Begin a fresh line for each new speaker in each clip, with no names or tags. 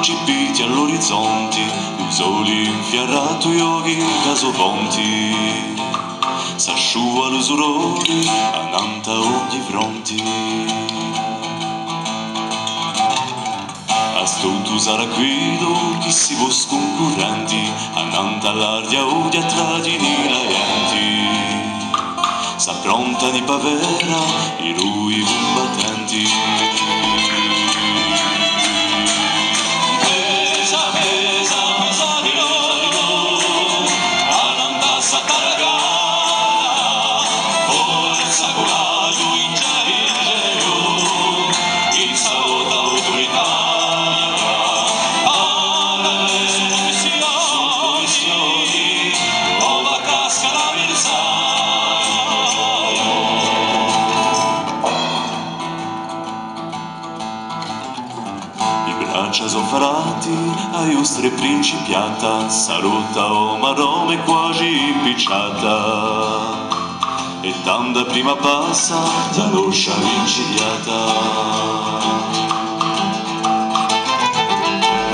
incipiti all'orizzonte, il sole infiarrato gli occhi casoponti, s'asciua l'usurore annanta ogni fronte. A sto sarà guido chi si vos concorrenti, annanta l'aria ogni attrati di laianti, s'appronta di pavera i rui combattenti. Braccia sofferati ai vostri principiata, saluta o marome quasi impicciata, e tanta prima passa da l'oscia vincigliata.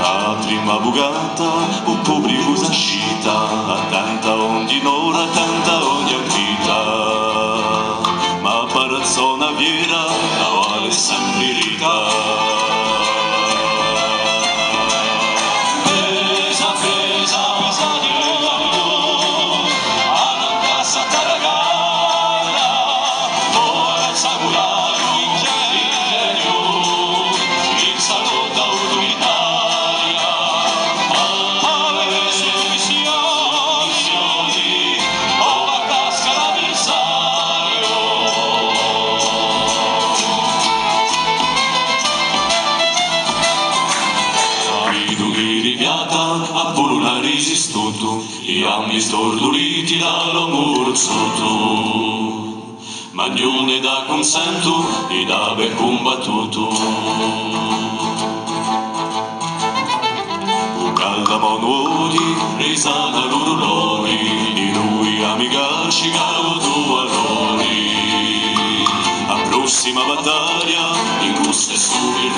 A prima bugata o poveri usa scita, a tanta ogni ora, tanta ogni anchita, ma parazzona viera la vale sempre rita. A pure resistuto, e anni storduriti dall'amorzoto, magnone da consento e da ben combattuto. O caldamonuori, risana l'urlori, di lui amigaci cauto valori. A prossima battaglia, in gusto e su il